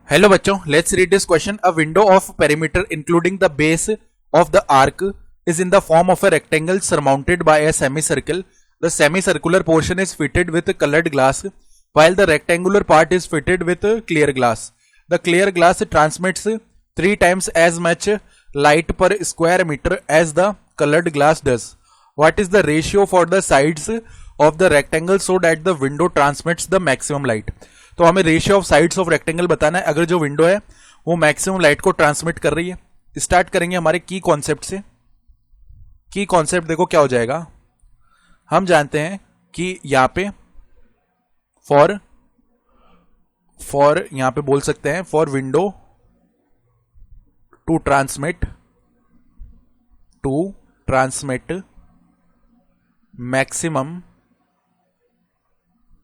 Hello बच्चों, let's read this question. A window of perimeter including the base of the arc is in the form of a rectangle surmounted by a semicircle. The semicircular portion is fitted with colored glass while the rectangular part is fitted with clear glass. The clear glass transmits 3 times as much light per square meter as the colored glass does. What is the ratio for the sides of the rectangle so that the window transmits the maximum light? तो हमें ratio of sides of rectangle बताना है अगर जो window है वो maximum light को transmit कर रही है. स्टार्ट करेंगे हमारे की कॉन्सेप्ट से. की कॉन्सेप्ट देखो क्या हो जाएगा. हम जानते हैं कि यहां पे फॉर यहां पे बोल सकते हैं for window to transmit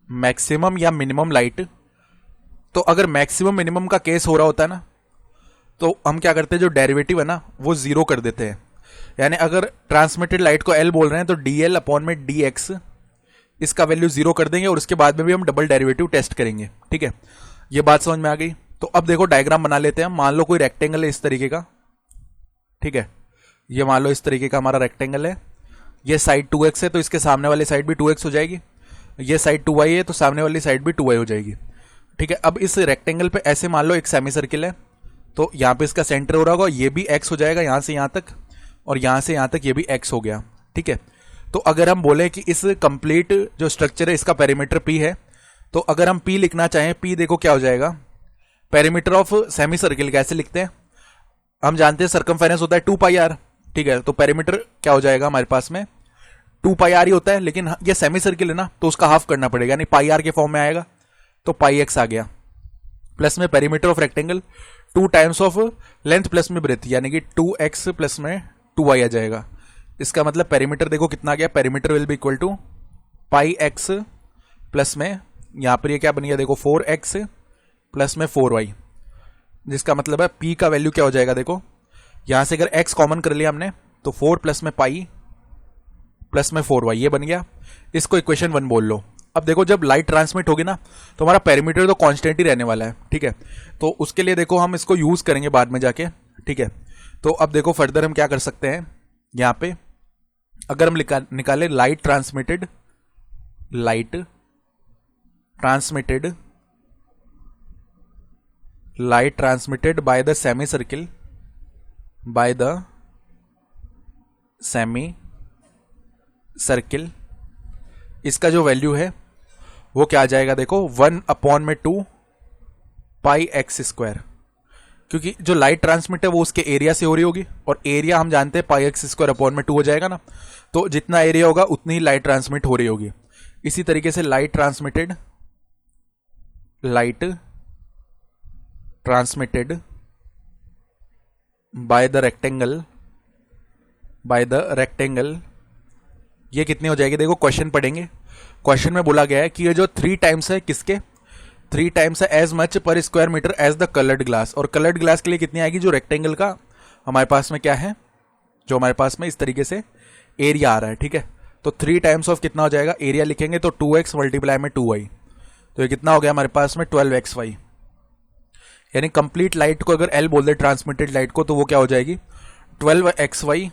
maximum या मिनिमम लाइट. तो अगर मैक्सिमम मिनिमम का केस हो रहा होता है ना तो हम क्या करते हैं, जो डेरिवेटिव है ना वो जीरो कर देते हैं. यानी अगर ट्रांसमिटेड लाइट को एल बोल रहे हैं तो डी एल अपॉन में डी एक्स, इसका वैल्यू जीरो कर देंगे और उसके बाद में भी हम डबल डेरिवेटिव टेस्ट करेंगे. ठीक है, ये बात समझ में आ गई. तो अब देखो डायग्राम बना लेते हैं. मान लो कोई रेक्टेंगल है इस तरीके का. ठीक है, ये मान लो इस तरीके का हमारा रेक्टेंगल है. ये साइड 2x है तो इसके सामने वाली साइड भी 2x हो जाएगी. ये साइड 2y है तो सामने वाली साइड भी 2y हो जाएगी. ठीक है, अब इस रेक्टेंगल पे ऐसे मान लो एक सेमी सर्किल है तो यहाँ पे इसका सेंटर हो रहा होगा. ये भी x हो जाएगा यहाँ से यहाँ तक और यहाँ से यहाँ तक ये भी x हो गया. ठीक है, तो अगर हम बोले कि इस कंप्लीट जो स्ट्रक्चर है इसका पेरीमीटर p है तो अगर हम p लिखना चाहें, p देखो क्या हो जाएगा, पेरीमीटर ऑफ सेमी सर्किल कैसे लिखते हैं, हम जानते हैं सर्कमफेरेंस होता है 2 पाई आर. ठीक है, तो पेरीमीटर क्या हो जाएगा हमारे पास में 2 पाई आर ही होता है. लेकिन ये सेमी सर्किल है ना तो उसका हाफ करना पड़ेगा, यानी पाई आर के फॉर्म में आएगा तो पाई एक्स आ गया. प्लस में perimeter of rectangle 2 times of length plus में ब्रेथ, यानी कि 2x प्लस में 2y आ जाएगा. इसका मतलब पेरीमीटर देखो कितना आ गया, perimeter will be equal to pi X plus में यहां पर ये क्या बन गया देखो 4x प्लस में 4y, जिसका मतलब है p का वैल्यू क्या हो जाएगा. देखो यहां से अगर x कॉमन कर लिया हमने तो 4 प्लस में पाई प्लस में 4y ये बन गया. इसको इक्वेशन 1 बोल लो. अब देखो जब लाइट ट्रांसमिट होगी ना तो हमारा पेरीमीटर तो कांस्टेंट ही रहने वाला है. ठीक है, तो उसके लिए देखो हम इसको यूज करेंगे बाद में जाके. ठीक है, तो अब देखो फर्दर हम क्या कर सकते हैं, यहां पे अगर हम निकाले light transmitted by the semi circle, इसका जो वैल्यू है वो क्या आ जाएगा देखो 1 अपॉन में 2 पाई एक्स स्क्वायर, क्योंकि जो लाइट ट्रांसमिट है वो उसके एरिया से हो रही होगी और एरिया हम जानते हैं पाई एक्स स्क्वायर अपॉन में 2 हो जाएगा ना. तो जितना एरिया होगा उतनी ही लाइट ट्रांसमिट हो रही होगी. इसी तरीके से light transmitted by the rectangle ये कितनी हो जाएगी देखो क्वेश्चन पढ़ेंगे. क्वेश्चन में बोला गया है कि ये जो 3 टाइम्स है किसके 3 टाइम्स है as much per square metre as the coloured glass. और कलर्ड ग्लास के लिए कितनी आएगी, जो रेक्टेंगल का हमारे पास में क्या है, जो हमारे पास में इस तरीके से एरिया आ रहा है. ठीक है, तो 3 टाइम्स ऑफ कितना हो जाएगा, एरिया लिखेंगे तो 2x मल्टीप्लाई में 2y, तो ये कितना हो गया हमारे पास में 12xy. यानी कंप्लीट लाइट को अगर L बोल दे ट्रांसमिटेड लाइट को तो वो क्या हो जाएगी 12xy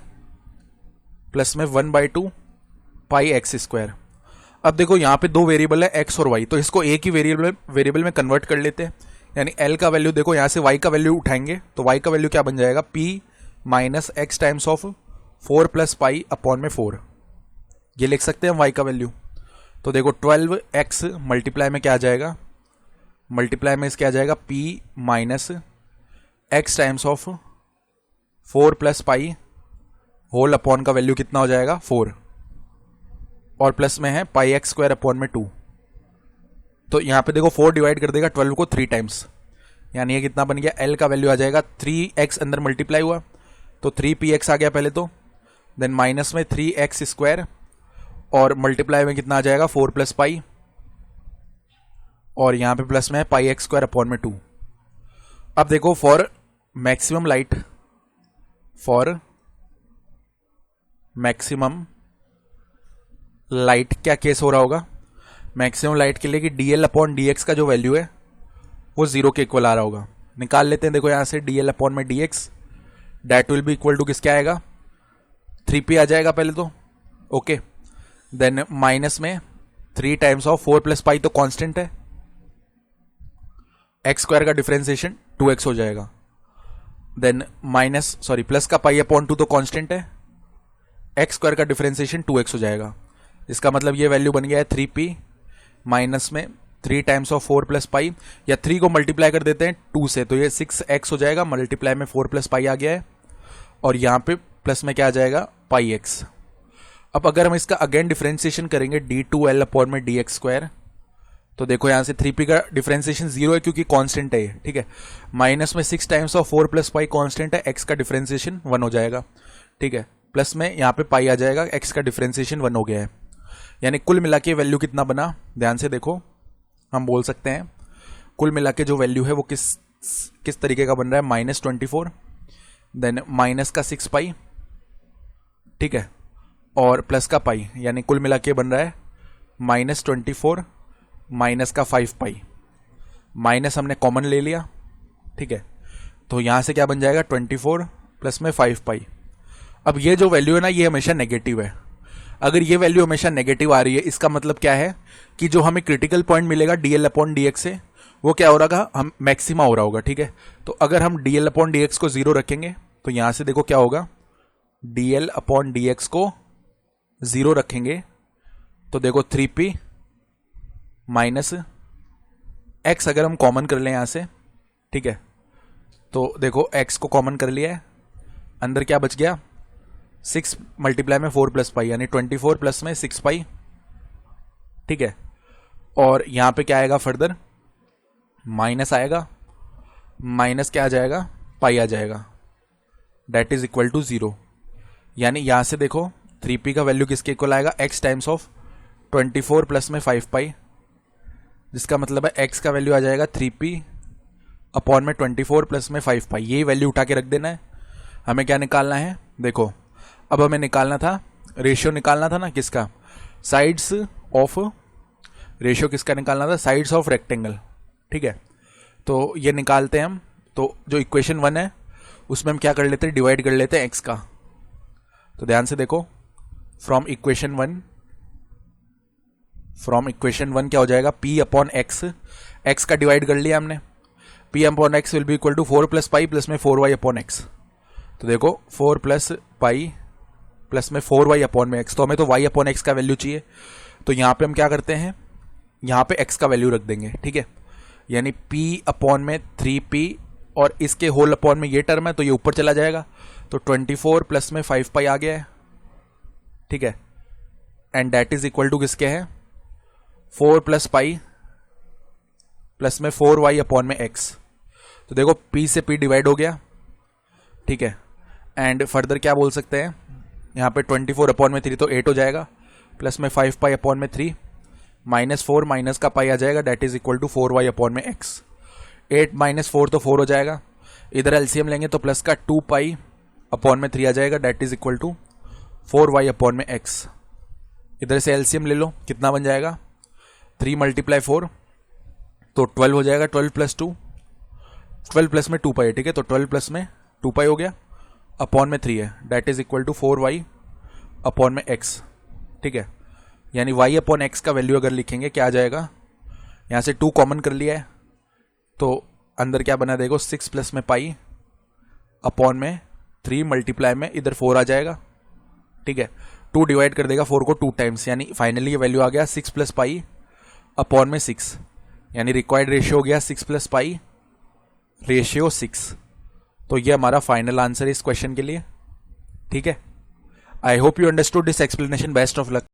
प्लस में 1/2 पाई एक्स स्क्वायर. अब देखो यहाँ पे 2 वेरिएबल है x और y, तो इसको एक ही वेरिएबल में कन्वर्ट कर लेते हैं. यानी l का वैल्यू देखो यहाँ से y का वैल्यू उठाएंगे तो y का वैल्यू क्या बन जाएगा p minus X times of 4 plus pi upon में 4, ये लिख सकते हैं हम y का वैल्यू. तो देखो 12x मल्टीप्लाई में क्या आ जाएगा, मल्टीप्लाई में इसके आ जाएगा p minus X times of 4 plus pi whole upon का वैल्यू कितना हो जाएगा 4 और प्लस में है पाई एक्स स्क्वायर अपॉन में 2. तो यहां पे देखो 4 डिवाइड कर देगा 12 को 3 टाइम्स, यानी ये कितना बन गया, L का वैल्यू आ जाएगा 3x अंदर मल्टीप्लाई हुआ तो 3px आ गया पहले तो, देन माइनस में 3x स्क्वायर और मल्टीप्लाई में कितना आ जाएगा 4 प्लस पाई और यहां पे प्लस में है पाई एक्स स्क्वायर अपॉन में 2. अब देखो फॉर मैक्सिमम लाइट क्या केस हो रहा होगा, मैक्सिमम लाइट के लिए कि dl अपॉन dx का जो वैल्यू है वो 0 के इक्वल आ रहा होगा. निकाल लेते हैं। देखो यहाँ से dl अपॉन में dx that will be equal to किसके आएगा, 3p आ जाएगा पहले तो, ओके। देन माइनस में 3 टाइम्स ऑफ 4 प्लस पाई तो कांस्टेंट है, एक्स स्क्वायर का डिफरेंशिएशन 2x हो जाएगा। देन प्लस का पाई अपॉन 2 तो कांस्टेंट है, एक्स स्क्वायर का डिफरेंशिएशन 2x हो जाएगा। इसका मतलब ये वैल्यू बन गया है 3p माइनस में 3 टाइम्स ऑफ 4 प्लस पाई, या 3 को मल्टीप्लाई कर देते हैं 2 से तो ये 6x हो जाएगा, मल्टीप्लाई में 4 प्लस पाई आ गया है, और यहाँ पे प्लस में क्या आ जाएगा, पाई एक्स। अब अगर हम इसका अगेन डिफरेंशिएशन करेंगे d2l अपॉन में dx स्क्वायर, तो देखो यहाँ से 3p का डिफरेंशिएशन 0 है क्योंकि कांस्टेंट है, ठीक है। माइनस में 6 times of 4 plus pi constant है, x का डिफरेंशिएशन 1 हो जाएगा, ठीक है। प्लस में यहाँ पे पाई आ जाएगा, x का डिफरेंशिएशन 1 हो गया है। यानी कुल मिला के वैल्यू कितना बना, ध्यान से देखो, हम बोल सकते हैं कुल मिला के जो वैल्यू है वो किस तरीके का बन रहा है, -24 देन माइनस का 6 पाई, ठीक है, और प्लस का पाई, यानी कुल मिला के बन रहा है -24 माइनस का 5 पाई। माइनस हमने कॉमन ले लिया, ठीक है, तो यहां से क्या बन जाएगा 24 प्लस में 5 पाई। अब ये जो वैल्यू है ना ये हमेशा नेगेटिव है। अगर ये वैल्यू हमेशा नेगेटिव आ रही है इसका मतलब क्या है कि जो हमें क्रिटिकल पॉइंट मिलेगा dl अपॉन dx से वो क्या हो रहा होगा, हम मैक्सिमा हो रहा होगा, ठीक है। तो अगर हम dl अपॉन dx को 0 रखेंगे तो यहां से देखो क्या होगा, dl अपॉन dx को 0 रखेंगे तो देखो 3p माइनस x, अगर हम कॉमन कर लें यहां से, ठीक है, तो देखो x को कॉमन कर लिया है, अंदर क्या बच गया 6 मल्टीप्लाई में 4 प्लस पाई, यानी 24 प्लस में 6 पाई, ठीक है। और यहां पे क्या आएगा फर्दर, माइनस आएगा, माइनस क्या आ जाएगा, पाई आ जाएगा, डेट इज इक्वल टू 0। यानी यहां से देखो 3p का वैल्यू किसके इक्वल आएगा, x टाइम्स ऑफ 24 प्लस में 5 पाई, जिसका मतलब है x का वैल्यू आ जाएगा 3p अपॉन में 24 प्लस में 5 पाई। यही वैल्यू उठा के रख देना है। हमें क्या निकालना है, देखो अब हमें निकालना था रेशियो, निकालना था ना किसका, साइड्स ऑफ, रेशियो किसका निकालना था, साइड्स ऑफ रेक्टेंगल, ठीक है। तो ये निकालते हैं हम, तो जो इक्वेशन 1 है उसमें हम क्या कर लेते हैं, डिवाइड कर लेते हैं एक्स का। तो ध्यान से देखो, फ्रॉम इक्वेशन 1 क्या हो जाएगा, p अपॉन एक्स, एक्स का डिवाइड कर लिया हमने, p upon X will be equal to 4 plus pi plus में 4y अपॉन एक्स। तो देखो 4 प्लस पाई प्लस में 4y अपॉन में x, तो हमें तो y अपॉन x का वैल्यू चाहिए, तो यहाँ पे हम क्या करते हैं, यहाँ पे x का वैल्यू रख देंगे, ठीक है। यानी p अपॉन में 3p और इसके होल अपॉन में ये टर्म है तो ये ऊपर चला जाएगा, तो 24 प्लस में 5 पाई आ गया है, ठीक है, and that is equal to किसके है, 4 प्लस पाई प्लस में 4y अपॉन में x। तो देखो p से p डिवाइड हो गया, ठीक है, एंड फर्दर क्या बोल सकते हैं, यहाँ पे 24 अपॉन में 3 तो 8 हो जाएगा, प्लस में 5 पाई अपॉन में 3 माइनस 4 माइनस का पाई आ जाएगा, that is equal to 4y upon में x। 8 माइनस 4 तो 4 हो जाएगा, इधर एलसीएम लेंगे तो प्लस का 2 पाई अपॉन में 3 आ जाएगा, that is equal to 4y upon में x। इधर से एलसीएम ले लो, कितना बन जाएगा, 3 मल्टीप्लाई 4 तो 12 हो जाएगा, 12 प्लस 2, 12 प्लस में 2 पाई, ठीक है, तो 12 प्लस में 2 पाई हो गया, अपॉन में 3 है, that is equal to 4y upon में x, ठीक है। यानी y अपॉन x का वैल्यू अगर लिखेंगे क्या आ जाएगा, यहाँ से 2 कॉमन कर लिया है तो अंदर क्या बना, देखो 6 प्लस में पाई अपॉन में 3 मल्टीप्लाई में इधर 4 आ जाएगा, ठीक है, 2 डिवाइड कर देगा 4 को 2 टाइम्स, यानी फाइनली ये वैल्यू आ गया 6 प्लस पाई अपॉन में 6, यानी रिक्वायर्ड रेशियो हो गया 6 प्लस पाई रेशियो 6। तो ये हमारा फाइनल आंसर है इस क्वेश्चन के लिए, ठीक है। I hope you understood this explanation, best of luck.